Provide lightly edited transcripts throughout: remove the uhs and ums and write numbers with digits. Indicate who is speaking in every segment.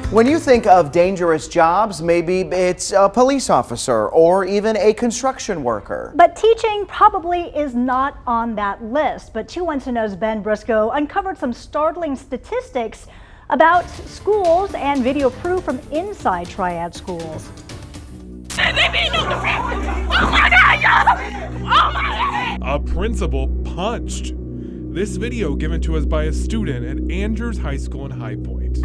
Speaker 1: When you think of dangerous jobs, maybe it's a police officer or even a construction worker.
Speaker 2: But teaching probably is not on that list. But 2 Wants to Know's Ben Briscoe uncovered some startling statistics about schools and video proof from inside Triad schools.
Speaker 3: A principal punched. This video given to us by a student at Andrews High School in High Point.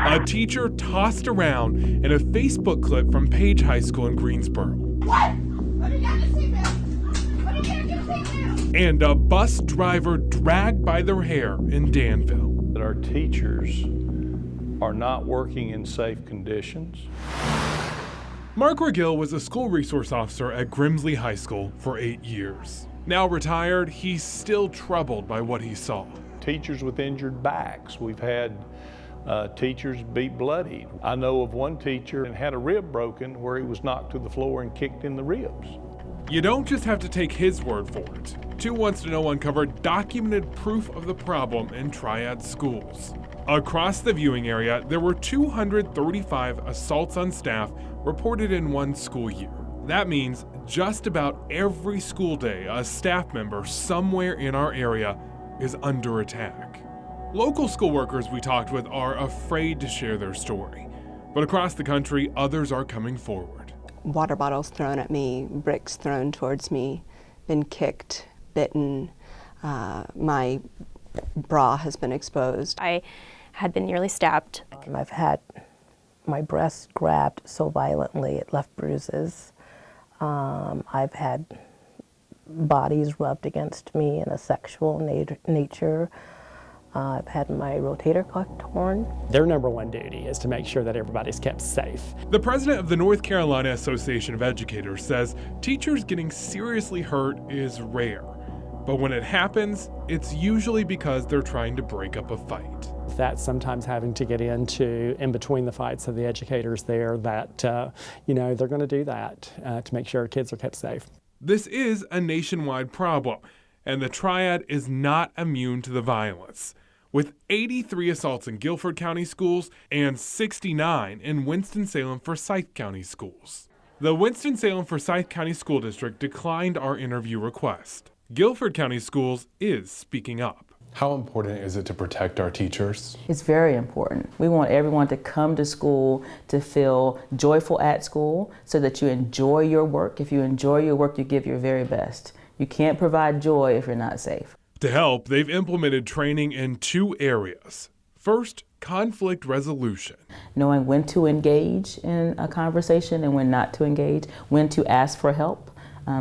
Speaker 3: A teacher tossed around in a Facebook clip from Page High School in Greensboro.
Speaker 4: What? Let me get the seatbelt. Let me get the seatbelt.
Speaker 3: And a bus driver dragged by their hair in Danville.
Speaker 5: That our teachers are not working in safe conditions.
Speaker 3: Mark Regill was a school resource officer at Grimsley High School for 8 years. Now retired, he's still troubled by what he saw.
Speaker 5: Teachers with injured backs. We've had teachers be bloodied. I know of one teacher that had a rib broken where he was knocked to the floor and kicked in the ribs.
Speaker 3: You don't just have to take his word for it. 2 Wants to Know uncovered documented proof of the problem in Triad schools. Across the viewing area, there were 235 assaults on staff reported in one school year. That means just about every school day, a staff member somewhere in our area is under attack. Local school workers we talked with are afraid to share their story. But across the country, others are coming forward.
Speaker 6: Water bottles thrown at me, bricks thrown towards me, been kicked, bitten, my bra has been exposed.
Speaker 7: I had been nearly stabbed.
Speaker 8: I've had my breast grabbed so violently it left bruises. I've had bodies rubbed against me in a sexual nature. I've had my rotator cuff torn.
Speaker 9: Their #1 duty is to make sure that everybody's kept safe.
Speaker 3: The president of the North Carolina Association of Educators says teachers getting seriously hurt is rare. But when it happens, it's usually because they're trying to break up a fight.
Speaker 9: That's sometimes having to get in between the fights of the educators there that, they're going to do that to make sure kids are kept safe.
Speaker 3: This is a nationwide problem, and the Triad is not immune to the violence. With 83 assaults in Guilford County schools and 69 in Winston-Salem-Forsyth County schools. The Winston-Salem-Forsyth County School District declined our interview request. Guilford County Schools is speaking up.
Speaker 10: How important is it to protect our teachers?
Speaker 11: It's very important. We want everyone to come to school to feel joyful at school so that you enjoy your work. If you enjoy your work, you give your very best. You can't provide joy if you're not safe.
Speaker 3: To help, they've implemented training in 2 areas. First, conflict resolution.
Speaker 11: Knowing when to engage in a conversation and when not to engage, when to ask for help.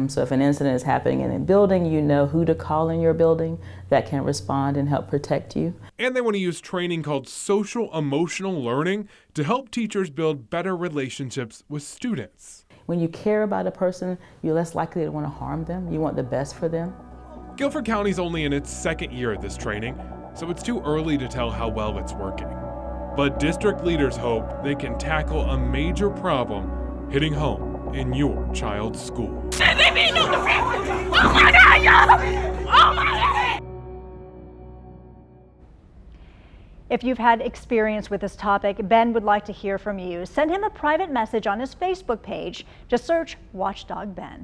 Speaker 11: So if an incident is happening in a building, you know who to call in your building that can respond and help protect you.
Speaker 3: And they want to use training called social emotional learning to help teachers build better relationships with students.
Speaker 11: When you care about a person, you're less likely to want to harm them. You want the best for them.
Speaker 3: Guilford County's only in its 2nd year of this training, so it's too early to tell how well it's working. But district leaders hope they can tackle a major problem hitting home in your child's school.
Speaker 4: Oh my God, y'all! Oh my God!
Speaker 2: If you've had experience with this topic, Ben would like to hear from you. Send him a private message on his Facebook page. Just search Watchdog Ben.